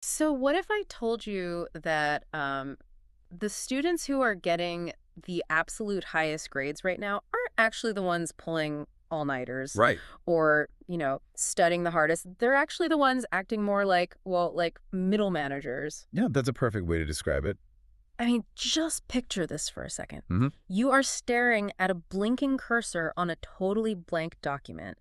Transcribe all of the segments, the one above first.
So what if I told you that the students who are getting the absolute highest grades right now aren't actually the ones pulling all-nighters Right. or, studying the hardest. They're actually the ones acting more like, well, like middle managers. Yeah, that's a perfect way to describe it. I mean, just picture this for a second. Hmm. You are staring at a blinking cursor on a totally blank document.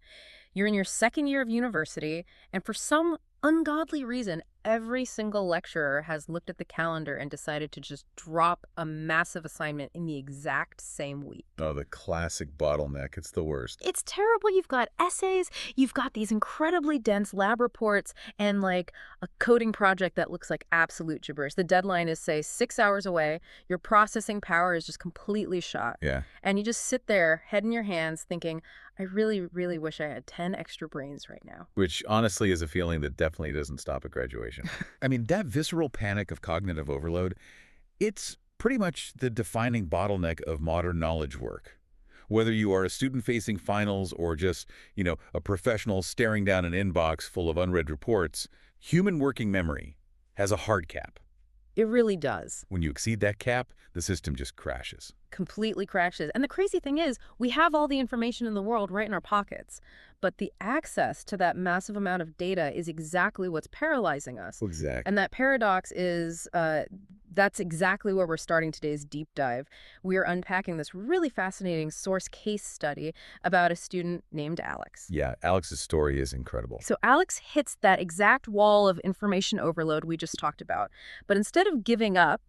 You're in your second year of university, and for some ungodly reason, every single lecturer has looked at the calendar and decided to just drop a massive assignment in the exact same week. Oh, the classic bottleneck. It's the worst. It's terrible. You've got essays, you've got these incredibly dense lab reports, and like a coding project that looks like absolute gibberish. The deadline is, say, 6 hours away. Your processing power is just completely shot. Yeah. And you just sit there, head in your hands, thinking, I really, really wish I had 10 extra brains right now. Which honestly is a feeling that definitely doesn't stop at graduation. I mean, that visceral panic of cognitive overload, it's pretty much the defining bottleneck of modern knowledge work. Whether you are a student facing finals or just, a professional staring down an inbox full of unread reports, human working memory has a hard cap. It really does. When you exceed that cap, the system just crashes. Completely crashes. And the crazy thing is, we have all the information in the world right in our pockets. But the access to that massive amount of data is exactly what's paralyzing us. Exactly. And that paradox is, that's exactly where we're starting today's deep dive. We are unpacking this really fascinating source case study about a student named Alex. Yeah, Alex's story is incredible. So Alex hits that exact wall of information overload we just talked about. But instead of giving up,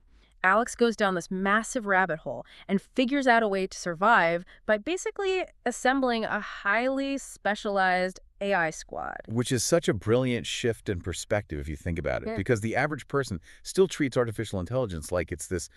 Alex goes down this massive rabbit hole and figures out a way to survive by basically assembling a highly specialized AI squad. Which is such a brilliant shift in perspective if you think about it, Yeah. because the average person still treats artificial intelligence like it's this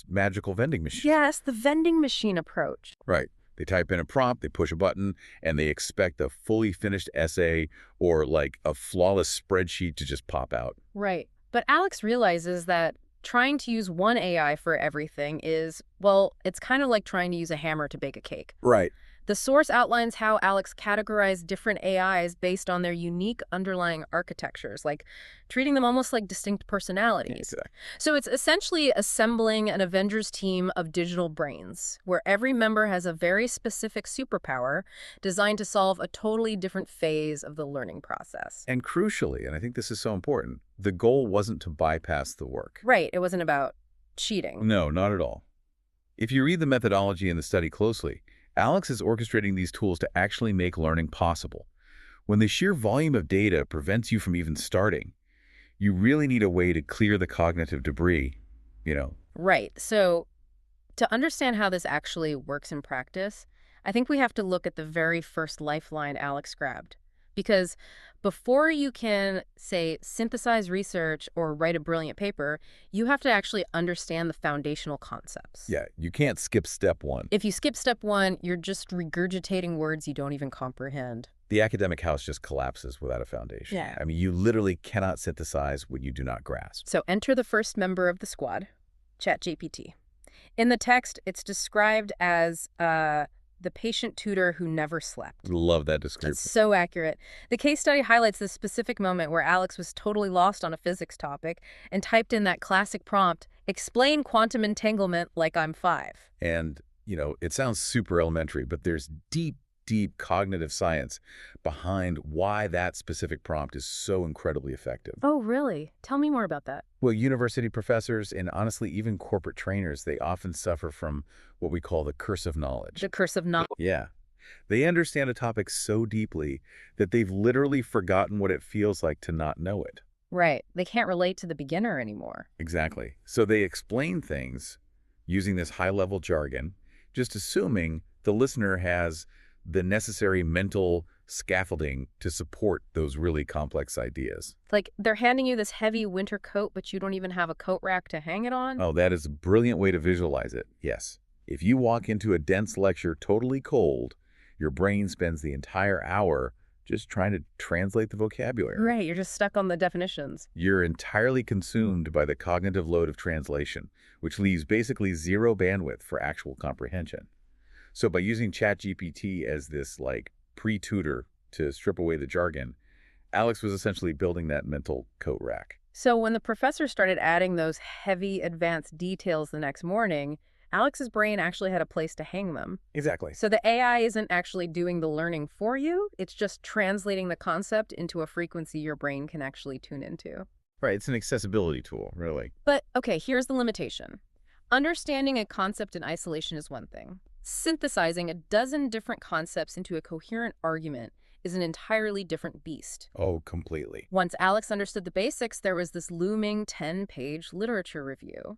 magical vending machine. Yes, the vending machine approach. Right. They type in a prompt, they push a button, and they expect a fully finished essay or like a flawless spreadsheet to just pop out. Right. But Alex realizes that trying to use one AI for everything is, well, it's kind of like trying to use a hammer to bake a cake. Right. The source outlines how Alex categorized different AIs based on their unique underlying architectures, like treating them almost like distinct personalities. Exactly. So it's essentially assembling an Avengers team of digital brains, where every member has a very specific superpower designed to solve a totally different phase of the learning process. And crucially, and I think this is so important, the goal wasn't to bypass the work. Right, it wasn't about cheating. No, not at all. If you read the methodology in the study closely, Alex is orchestrating these tools to actually make learning possible. When the sheer volume of data prevents you from even starting, you really need a way to clear the cognitive debris. Right. So to understand how this actually works in practice, I think we have to look at the very first lifeline Alex grabbed. Because before you can, say, synthesize research or write a brilliant paper, you have to actually understand the foundational concepts. Yeah, you can't skip step one. If you skip step one, you're just regurgitating words you don't even comprehend. The academic house just collapses without a foundation. Yeah. I mean, you literally cannot synthesize what you do not grasp. So enter the first member of the squad, ChatGPT. In the text, it's described as the patient tutor who never slept. Love that It's description. so accurate. The case study highlights this specific moment where Alex was totally lost on a physics topic and typed in that classic prompt, explain quantum entanglement like I'm 5. And, it sounds super elementary, but there's deep, deep cognitive science behind why that specific prompt is so incredibly effective. Oh, really? Tell me more about that. Well, university professors and honestly, even corporate trainers, they often suffer from what we call the curse of knowledge. The curse of knowledge. Yeah. They understand a topic so deeply that they've literally forgotten what it feels like to not know it. Right. They can't relate to the beginner anymore. Exactly. So they explain things using this high-level jargon, just assuming the listener has the necessary mental scaffolding to support those really complex ideas. Like they're handing you this heavy winter coat, but you don't even have a coat rack to hang it on. Oh, that is a brilliant way to visualize it. Yes. If you walk into a dense lecture totally cold, your brain spends the entire hour just trying to translate the vocabulary. Right. You're just stuck on the definitions. You're entirely consumed by the cognitive load of translation, which leaves basically zero bandwidth for actual comprehension. So by using ChatGPT as this pre-tutor to strip away the jargon, Alex was essentially building that mental coat rack. So when the professor started adding those heavy, advanced details the next morning, Alex's brain actually had a place to hang them. Exactly. So the AI isn't actually doing the learning for you, it's just translating the concept into a frequency your brain can actually tune into. Right, it's an accessibility tool, really. But okay, here's the limitation. Understanding a concept in isolation is one thing. Synthesizing a dozen different concepts into a coherent argument is an entirely different beast. Oh, completely. Once Alex understood the basics, there was this looming 10-page literature review.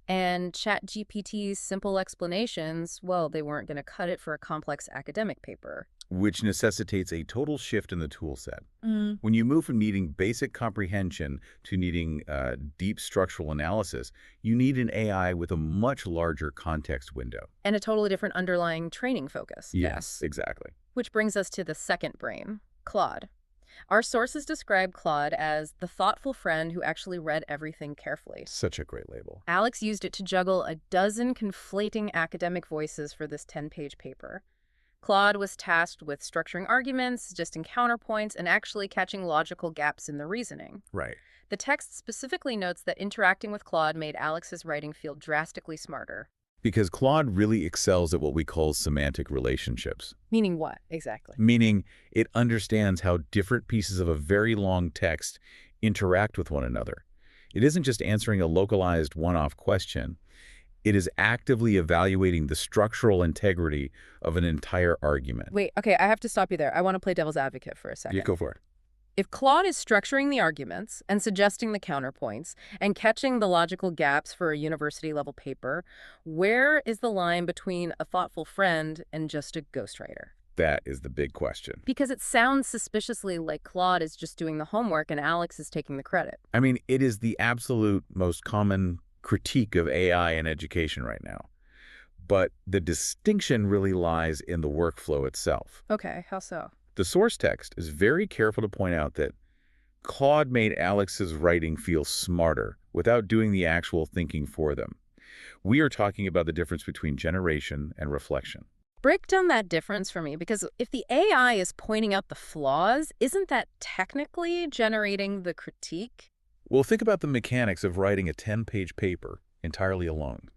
And ChatGPT's simple explanations, well, they weren't going to cut it for a complex academic paper. Which necessitates a total shift in the tool set. Mm. When you move from needing basic comprehension to needing deep structural analysis, you need an AI with a much larger context window. And a totally different underlying training focus. Yes, exactly. Which brings us to the second brain, Claude. Our sources describe Claude as the thoughtful friend who actually read everything carefully. Such a great label. Alex used it to juggle a dozen conflating academic voices for this 10-page paper. Claude was tasked with structuring arguments, suggesting counterpoints, and actually catching logical gaps in the reasoning. Right. The text specifically notes that interacting with Claude made Alex's writing feel drastically smarter. Because Claude really excels at what we call semantic relationships. Meaning what, exactly? Meaning it understands how different pieces of a very long text interact with one another. It isn't just answering a localized one-off question. It is actively evaluating the structural integrity of an entire argument. Wait, okay, I have to stop you there. I want to play devil's advocate for a second. Yeah, go for it. If Claude is structuring the arguments and suggesting the counterpoints and catching the logical gaps for a university-level paper, where is the line between a thoughtful friend and just a ghostwriter? That is the big question. Because it sounds suspiciously like Claude is just doing the homework and Alex is taking the credit. I mean, it is the absolute most common critique of AI in education right now. But the distinction really lies in the workflow itself. Okay, how so? The source text is very careful to point out that Claude made Alex's writing feel smarter without doing the actual thinking for them. We are talking about the difference between generation and reflection. Break down that difference for me, because if the AI is pointing out the flaws, isn't that technically generating the critique? Well, think about the mechanics of writing a 10-page paper entirely alone.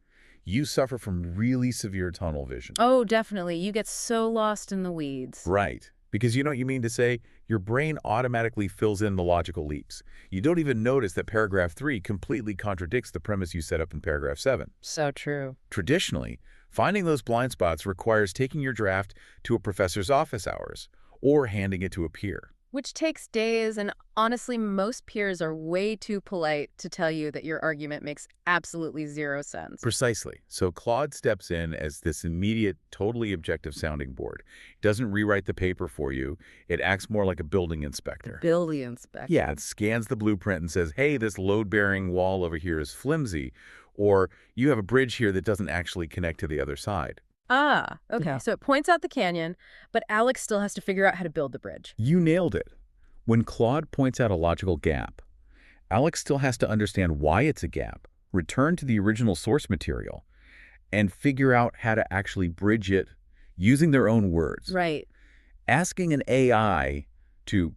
You suffer from really severe tunnel vision. Oh, definitely. You get so lost in the weeds. Right. Because you know what you mean to say? Your brain automatically fills in the logical leaps. You don't even notice that paragraph 3 completely contradicts the premise you set up in paragraph 7. So true. Traditionally, finding those blind spots requires taking your draft to a professor's office hours or handing it to a peer. Which takes days, and honestly, most peers are way too polite to tell you that your argument makes absolutely zero sense. Precisely. So Claude steps in as this immediate, totally objective sounding board. It doesn't rewrite the paper for you. It acts more like a building inspector. Building inspector. Yeah, it scans the blueprint and says, hey, this load-bearing wall over here is flimsy, or you have a bridge here that doesn't actually connect to the other side. Ah, okay. Yeah. So it points out the canyon, but Alex still has to figure out how to build the bridge. You nailed it. When Claude points out a logical gap, Alex still has to understand why it's a gap, return to the original source material, and figure out how to actually bridge it using their own words. Right. Asking an AI to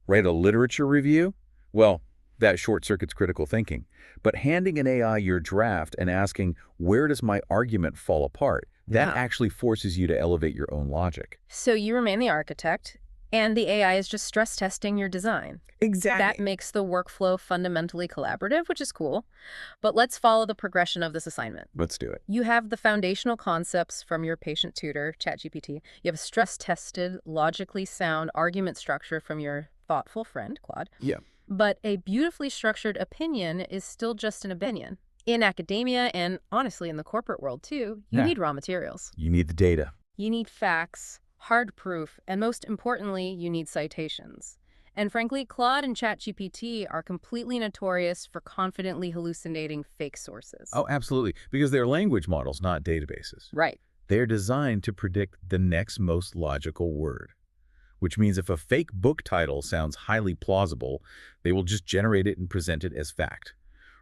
write a literature review, well, that short-circuits critical thinking. But handing an AI your draft and asking, where does my argument fall apart? That actually forces you to elevate your own logic. So you remain the architect, and the AI is just stress testing your design. Exactly. That makes the workflow fundamentally collaborative, which is cool. But let's follow the progression of this assignment. Let's do it. You have the foundational concepts from your patient tutor, ChatGPT. You have a stress-tested, logically sound argument structure from your thoughtful friend, Claude. Yeah. But a beautifully structured opinion is still just an opinion. In academia, and honestly in the corporate world too, you need raw materials. You need the data. You need facts, hard proof, and most importantly, you need citations. And frankly, Claude and ChatGPT are completely notorious for confidently hallucinating fake sources. Oh, absolutely. Because they're language models, not databases. Right. They're designed to predict the next most logical word. Which means if a fake book title sounds highly plausible, they will just generate it and present it as fact.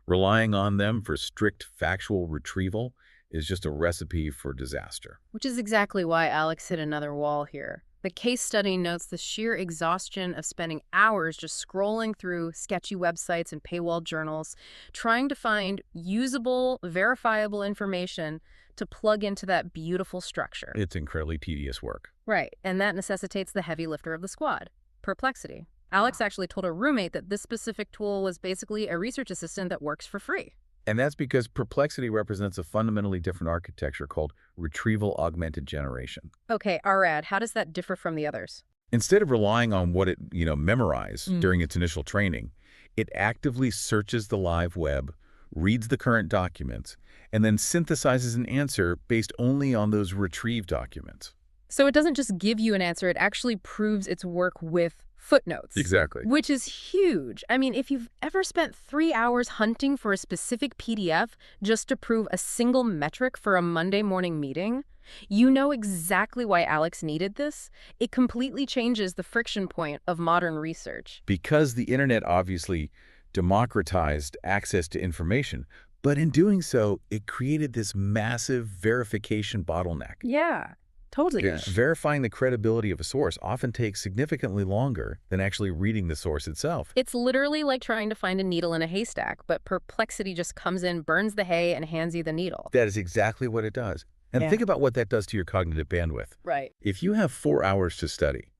Relying on them for strict factual retrieval is just a recipe for disaster. Which is exactly why Alex hit another wall here. The case study notes the sheer exhaustion of spending hours just scrolling through sketchy websites and paywall journals, trying to find usable, verifiable information to plug into that beautiful structure. It's incredibly tedious work. Right, and that necessitates the heavy lifter of the squad, Perplexity. Alex actually told a roommate that this specific tool was basically a research assistant that works for free. And that's because Perplexity represents a fundamentally different architecture called retrieval augmented generation. Okay, Arad, how does that differ from the others? Instead of relying on what it, memorized during its initial training, it actively searches the live web, reads the current documents, and then synthesizes an answer based only on those retrieved documents. So it doesn't just give you an answer, it actually proves its work with footnotes. Exactly. Which is huge. I mean, if you've ever spent 3 hours hunting for a specific PDF just to prove a single metric for a Monday morning meeting, you know exactly why Alex needed this. It completely changes the friction point of modern research. Because the internet obviously democratized access to information, but in doing so, it created this massive verification bottleneck. Yeah, totally. Yeah. Verifying the credibility of a source often takes significantly longer than actually reading the source itself. It's literally like trying to find a needle in a haystack, but Perplexity just comes in, burns the hay, and hands you the needle. That is exactly what it does. And think about what that does to your cognitive bandwidth. Right. If you have 4 hours to study,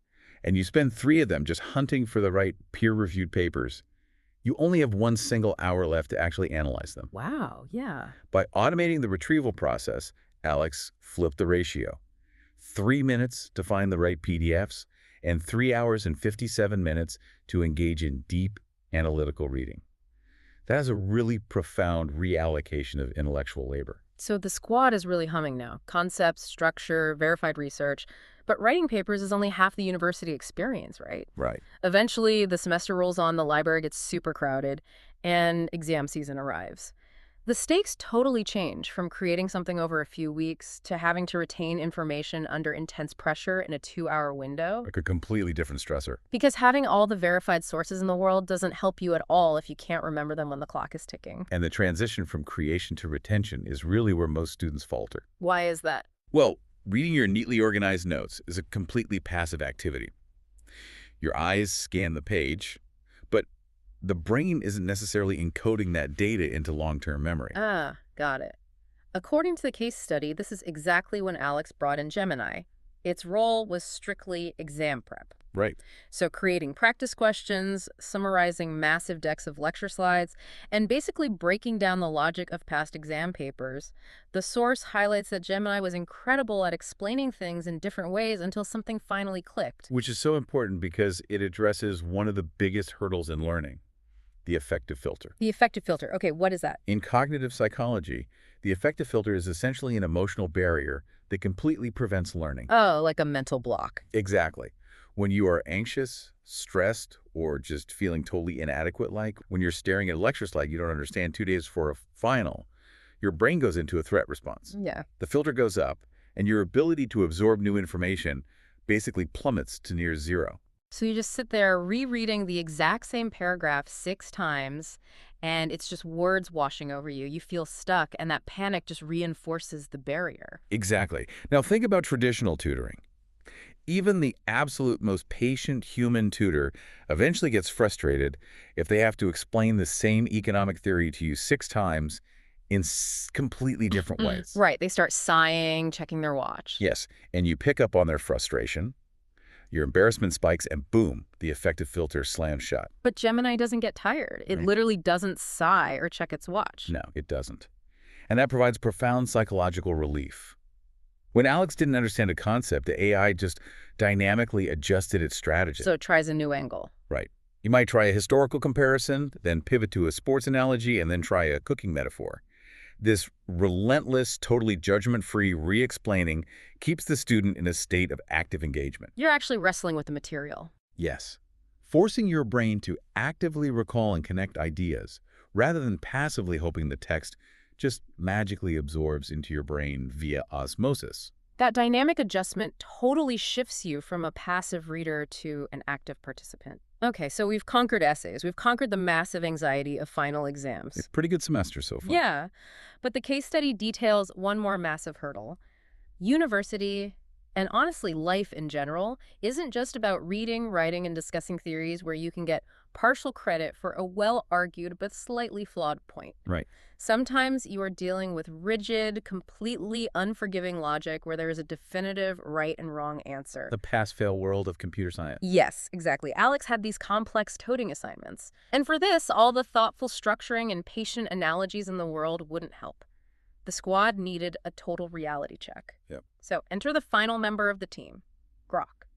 and you spend 3 of them just hunting for the right peer-reviewed papers, you only have 1 single hour left to actually analyze them. Wow, yeah. By automating the retrieval process, Alex flipped the ratio. 3 minutes to find the right PDFs, and 3 hours and 57 minutes to engage in deep analytical reading. That is a really profound reallocation of intellectual labor. So the squad is really humming now. Concepts, structure, verified research. But writing papers is only half the university experience, right? Right. Eventually, the semester rolls on, the library gets super crowded, and exam season arrives. The stakes totally change from creating something over a few weeks to having to retain information under intense pressure in a 2-hour window. Like a completely different stressor. Because having all the verified sources in the world doesn't help you at all if you can't remember them when the clock is ticking. And the transition from creation to retention is really where most students falter. Why is that? Well, reading your neatly organized notes is a completely passive activity. Your eyes scan the page, but the brain isn't necessarily encoding that data into long-term memory. Ah, got it. According to the case study, this is exactly when Alex brought in Gemini. Its role was strictly exam prep. Right. So creating practice questions, summarizing massive decks of lecture slides, and basically breaking down the logic of past exam papers. The source highlights that Gemini was incredible at explaining things in different ways until something finally clicked. Which is so important because it addresses one of the biggest hurdles in learning, the affective filter. The affective filter. Okay, what is that? In cognitive psychology, the affective filter is essentially an emotional barrier that completely prevents learning. Oh, like a mental block. Exactly. When you are anxious, stressed, or just feeling totally inadequate, like when you're staring at a lecture slide you don't understand 2 days before a final, your brain goes into a threat response. Yeah. The filter goes up, and your ability to absorb new information basically plummets to near zero. So you just sit there rereading the exact same paragraph 6 times, and it's just words washing over you. You feel stuck, and that panic just reinforces the barrier. Exactly. Now think about traditional tutoring. Even the absolute most patient human tutor eventually gets frustrated if they have to explain the same economic theory to you 6 times in completely different ways. Right. They start sighing, checking their watch. Yes, and you pick up on their frustration, your embarrassment spikes, and boom, the affective filter slams shut. But Gemini doesn't get tired. It literally doesn't sigh or check its watch. No, it doesn't. And that provides profound psychological relief. When Alex didn't understand a concept, the AI just dynamically adjusted its strategy. So it tries a new angle. Right. You might try a historical comparison, then pivot to a sports analogy, and then try a cooking metaphor. This relentless, totally judgment-free re-explaining keeps the student in a state of active engagement. You're actually wrestling with the material. Yes. Forcing your brain to actively recall and connect ideas, rather than passively hoping the text just magically absorbs into your brain via osmosis. That dynamic adjustment totally shifts you from a passive reader to an active participant. Okay, so we've conquered essays. We've conquered the massive anxiety of final exams. It's a pretty good semester so far. Yeah, but the case study details one more massive hurdle. University And honestly, life in general isn't just about reading, writing, and discussing theories where you can get partial credit for a well-argued but slightly flawed point. Right. Sometimes you are dealing with rigid, completely unforgiving logic where there is a definitive right and wrong answer. The pass-fail world of computer science. Yes, exactly. Alex had these complex coding assignments. And for this, all the thoughtful structuring and patient analogies in the world wouldn't help. The squad needed a total reality check. Yep. So enter the final member of the team, Grok.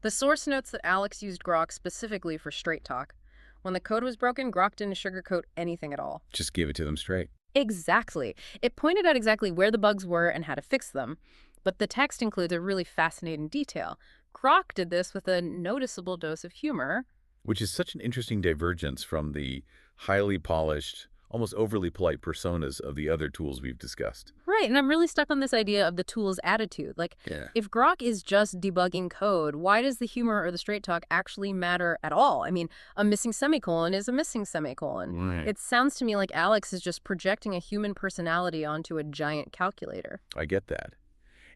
The source notes that Alex used Grok specifically for straight talk. When the code was broken, Grok didn't sugarcoat anything at all. Just give it to them straight. Exactly. It pointed out exactly where the bugs were and how to fix them. But the text includes a really fascinating detail. Grok did this with a noticeable dose of humor. Which is such an interesting divergence from the highly polished, almost overly polite personas of the other tools we've discussed. Right, and I'm really stuck on this idea of the tool's attitude. If Grok is just debugging code, why does the humor or the straight talk actually matter at all? I mean, a missing semicolon is a missing semicolon. Right. It sounds to me like Alex is just projecting a human personality onto a giant calculator. I get that.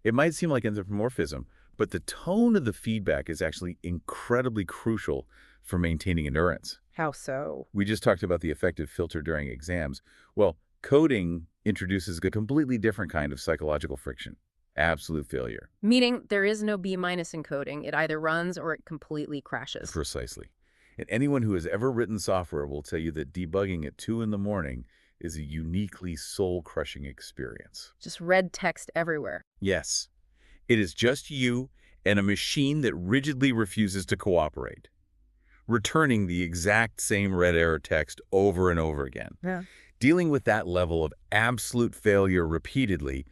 It might seem like anthropomorphism, but the tone of the feedback is actually incredibly crucial for maintaining endurance. How so? We just talked about the effective filter during exams. Well, coding introduces a completely different kind of psychological friction. Absolute failure. Meaning there is no B- in coding. It either runs or it completely crashes. Precisely. And anyone who has ever written software will tell you that debugging at 2 in the morning is a uniquely soul-crushing experience. Just red text everywhere. Yes. It is just you and a machine that rigidly refuses to cooperate, returning the exact same red error text over and over again. Yeah. Dealing with that level of absolute failure repeatedly,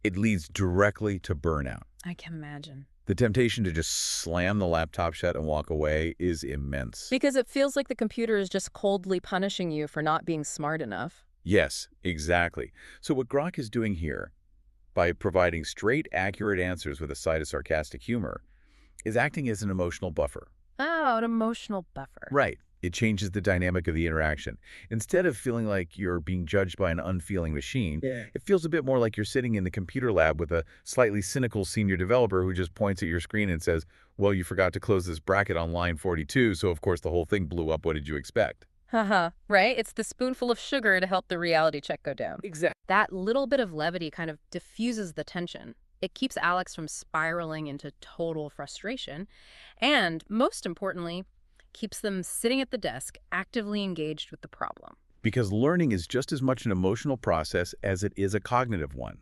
it leads directly to burnout. I can imagine. The temptation to just slam the laptop shut and walk away is immense. Because it feels like the computer is just coldly punishing you for not being smart enough. Yes, exactly. So what Grok is doing here, by providing straight, accurate answers with a side of sarcastic humor, is acting as an emotional buffer. Oh, an emotional buffer. Right. It changes the dynamic of the interaction. Instead of feeling like you're being judged by an unfeeling machine, it feels a bit more like you're sitting in the computer lab with a slightly cynical senior developer who just points at your screen and says, well, you forgot to close this bracket on line 42, so of course the whole thing blew up. What did you expect? Haha, right? It's the spoonful of sugar to help the reality check go down. Exactly. That little bit of levity kind of diffuses the tension. It keeps Alex from spiraling into total frustration. And most importantly, keeps them sitting at the desk, actively engaged with the problem. Because learning is just as much an emotional process as it is a cognitive one.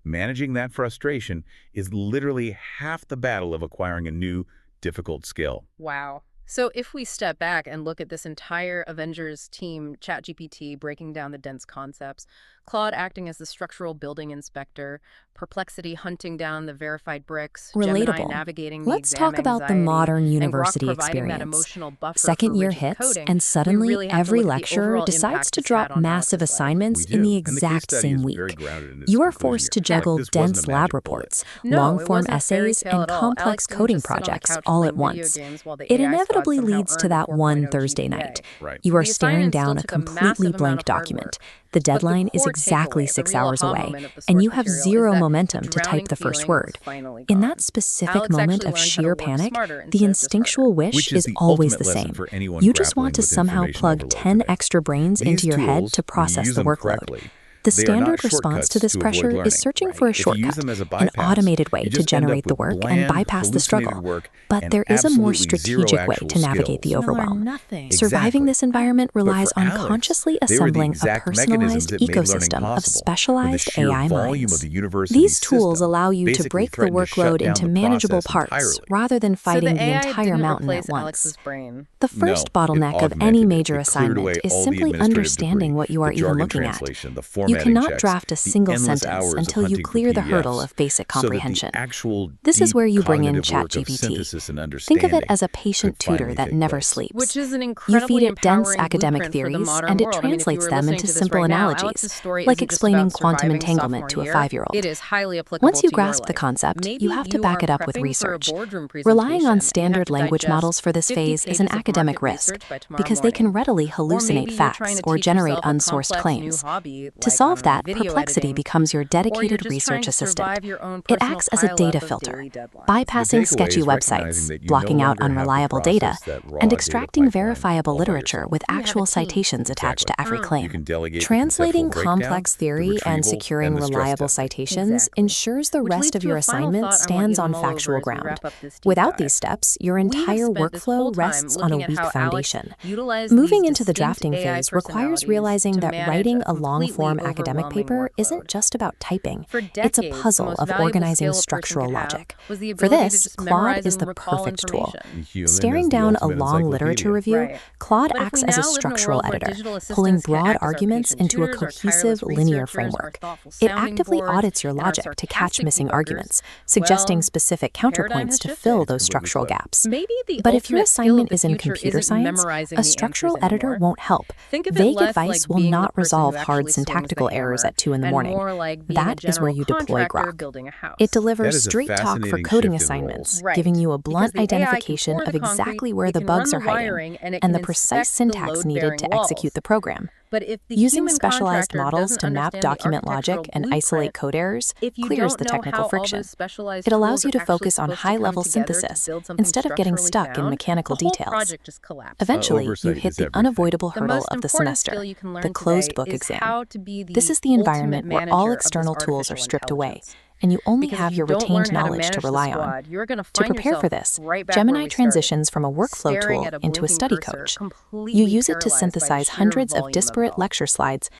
Managing that frustration is literally half the battle of acquiring a new, difficult skill. Wow. So if we step back and look at this entire Avengers team, ChatGPT breaking down the dense concepts, Claude acting as the structural building inspector, Perplexity hunting down the verified bricks, Gemini Relatable. navigating the Let's exam talk about the anxiety, modern and Grok university providing that experience. emotional buffer Second for year rigid hits, coding. and We suddenly really have to every look at the lecturer overall decides impact to this drop had on massive Alex's life. assignments We in do. the And the exact case study same is week. very grounded in this You are conclusion forced to here. juggle This wasn't dense a lab magic bullet. reports, No, long-form it wasn't a fairy essays, tale and at all. complex Alex didn't coding just sit on the projects couch all playing at video once. games while the It AI squad inevitably somehow leads to earned a that one 4.0 Thursday GPA. night. Right. You are The staring assignment down still a took a massive completely amount blank of hard document. work. The But the deadline is core exactly takeaway, the 6 real hours aha away, moment of the and source you have material is zero that momentum the to type drowning the first feeling was word. finally In gone. that specific Alex moment actually of learned how to sheer work panic, smarter the instead of just harder. instinctual wish Which is the always the ultimate lesson same. for anyone You just grappling want to with somehow information plug overload 10 today. extra brains These into your head tools, to when you process use the them workload. correctly, The they are not standard response to shortcuts this to avoid pressure learning. is searching for a If you use shortcut, them as a an bypass, automated way you to just end generate up the with work and bland, bypass the hallucinated struggle. work But and there is a more absolutely zero strategic way actual to navigate the skills. overwhelm. Nothing. Surviving this environment But relies for on Alex, consciously they were the assembling a exact personalized mechanisms that made learning ecosystem of possible. When the specialized sheer AI volume minds. of the university These tools system allow you to basically break the threatened to shut workload down into the manageable process parts entirely. rather than So fighting the the AI entire didn't mountain replace at once. Alex's brain. The No, first it bottleneck of augmented any it. major It cleared away assignment is all the simply administrative understanding debris, what you are the even jargon looking at. translation, the You formatting cannot checks, draft a the single endless sentence hours of until you hunting for clear the PDFs, hurdle of basic so that the comprehension. actual This is deep where you bring in cognitive work of ChatGPT. synthesis and Think understanding of it as a could patient tutor finally that take never place. sleeps. Which is an You incredibly feed it dense empowering academic blueprint for the theories, modern and it world. I mean, if you translates were them listening into to this simple right now, analogies, Alex's story like isn't just explaining about quantum surviving entanglement to sophomore a year. 5-year-old. It is highly applicable Once you to your grasp the life. concept, Maybe you have to you back are it up with prepping for a research. boardroom Relying on presentation, and you have standard to language digest models for this 50 phase is an pages of academic market risk research by tomorrow because they can morning. readily Or hallucinate maybe you're trying facts to or teach generate yourself a unsourced complex new claims. hobby To like solve that, video Perplexity editing, becomes your or you're dedicated just trying research to assistant. survive your own It personal acts as a pileup data of filter, daily deadlines. bypassing takeaway sketchy is recognizing websites, that you no blocking out longer have to unreliable process data, that raw and data extracting pipeline verifiable all by literature yourself. with You have a actual team. citations attached to every You claim. can delegate the Translating conceptual breakdown, complex the theory and retrieval, securing and the stress reliable testing. citations Exactly. ensures the Which rest leads of to your a final assignment thought I want you stands to on mull over factual as we ground. wrap up this deep Without dive. these steps, your We have entire spent this whole workflow time rests on a looking at weak how Alex foundation. utilized Moving these into the distinct drafting AI phase requires personalities realizing to that manage writing a a completely long-form academic overwhelming paper isn't workload. just about typing. For It's a decades, the puzzle most of valuable organizing skill a person structural could have logic. was the For ability to this, just Claude memorize is and the recall perfect tool. information. Staring down a long literature review, Right. Claude But if acts we as a now live in a structural world where editor, digital pulling assistants can broad act as our arguments patient into a tutors, our cohesive, tireless linear researchers, our framework. thoughtful It sounding actively boards, audits your and our logic to catch sarcastic missing debuggers, arguments, suggesting well, specific paradigm counterpoints has to shifted. fill those Completely structural flipped. gaps. Maybe the But if your ultimate skill of assignment the is in future computer isn't science, memorizing a the answers structural editor anymore. won't help. Think of it Vague less advice like will being the not person who resolve actually hard swings the syntactical errors hammer, at 2 in the and morning. more like being a That is where general you deploy contractor Grok. building a house. It delivers That is a straight talk for fascinating coding shift in assignments, roles. Right. giving you a Because blunt the AI can identification pour of the concrete, exactly where it the can run bugs the are hiding, wiring, and it and can the precise inspect the syntax needed load-bearing to execute walls. the program. But if the Using human specialized contractor models doesn't to map understand the document architectural logic and isolate blueprint, code errors if you clears don't the know technical how all friction. those specialized It allows tools you are to actually focus on supposed to come high-level together to synthesis build something instead of getting structurally stuck in sound, mechanical the whole details. project just collapses. Eventually, you Oversight hit is the everything. unavoidable The hurdle most of the important skill semester, you can learn the closed today book is exam. how to be This the is the ultimate environment where all manager of this external tools are artificial stripped away, intelligence. and you only Because have if you your don't learn retained how to knowledge to manage the rely on. squad, you're going to To find prepare yourself for this, right back where Gemini we started, transitions from a workflow staring tool at a into a blinking study cursor, coach. completely You use it to paralyzed by the synthesize sheer hundreds of volume of it disparate all. lecture slides